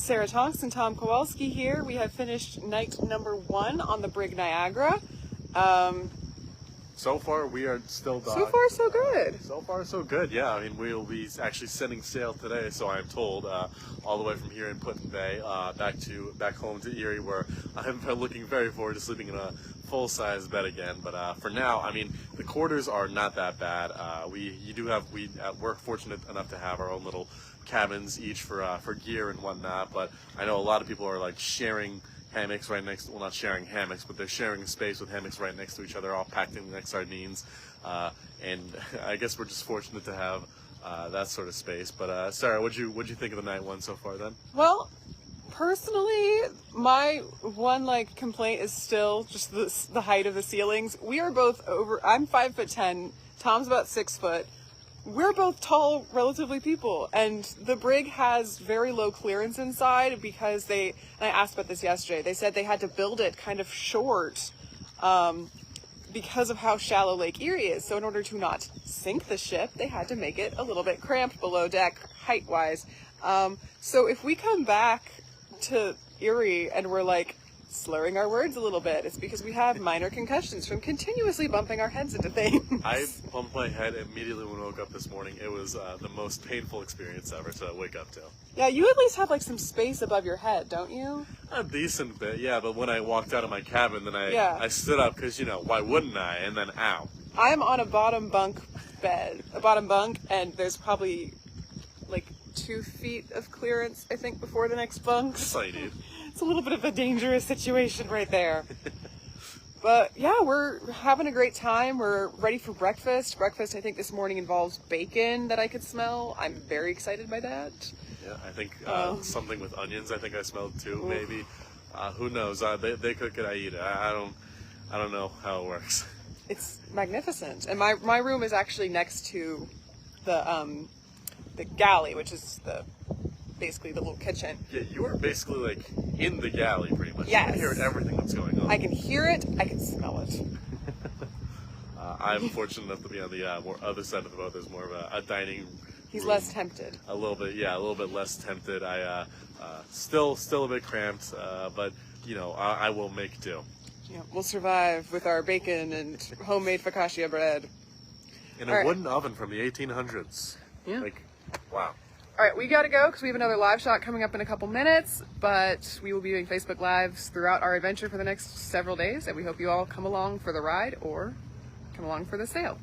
Sarah Tonks and Tom Kowalski here. We have finished night number 1 on the Brig Niagara. So far, we are still docked. So far, so good. So far, so good. Yeah, I mean, we'll be actually setting sail today, so I'm told, all the way from here in Put-in Bay back home to Erie, where I'm looking very forward to sleeping in a full-size bed again. But for now, I mean, the quarters are not that bad. We at work fortunate enough to have our own little cabins each for gear and whatnot. But I know a lot of people are like sharing hammocks right next, well, not sharing hammocks, but they're sharing a space with hammocks right next to each other, all packed in like sardines. And I guess we're just fortunate to have that sort of space. But Sarah, what'd you think of the night 1 so far then? Well, personally, my one complaint is still just the height of the ceilings. We are both I'm 5'10", Tom's about 6 foot. We're both tall, relatively people, and the brig has very low clearance inside because and I asked about this yesterday, they said they had to build it kind of short because of how shallow Lake Erie is. So in order to not sink the ship, they had to make it a little bit cramped below deck, height-wise. So if we come back to Erie and we're slurring our words a little bit, it's because we have minor concussions from continuously bumping our heads into things. I bumped my head immediately when I woke up this morning. It was the most painful experience ever to wake up to. Yeah, you at least have some space above your head, don't you? A decent bit, yeah, but when I walked out of my cabin, then I stood up because, why wouldn't I? And then, ow. I'm on a bottom bunk, and there's probably 2 feet of clearance, I think, before the next bunk. That's all you need. It's a little bit of a dangerous situation right there. But yeah, we're having a great time. We're ready for breakfast. Breakfast, I think, this morning involves bacon that I could smell. I'm very excited by that. Yeah, I think something with onions, I think I smelled too, maybe. Who knows? They cook it, I eat it. I don't know how it works. It's magnificent. And my room is actually next to the galley, which is basically the little kitchen. Yeah, you are basically in the galley pretty much. Yes. You can hear everything that's going on. I can hear it, I can smell it. I'm fortunate enough to be on the other side of the boat. There's more of a dining He's room. less tempted. A little bit less tempted. I still a bit cramped, but I will make do. Yeah, we'll survive with our bacon and homemade focaccia bread. In a wooden oven from the 1800s. Yeah. Wow. All right, we gotta go because we have another live shot coming up in a couple minutes, but we will be doing Facebook Lives throughout our adventure for the next several days, and we hope you all come along for the ride or come along for the sail.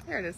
There it is.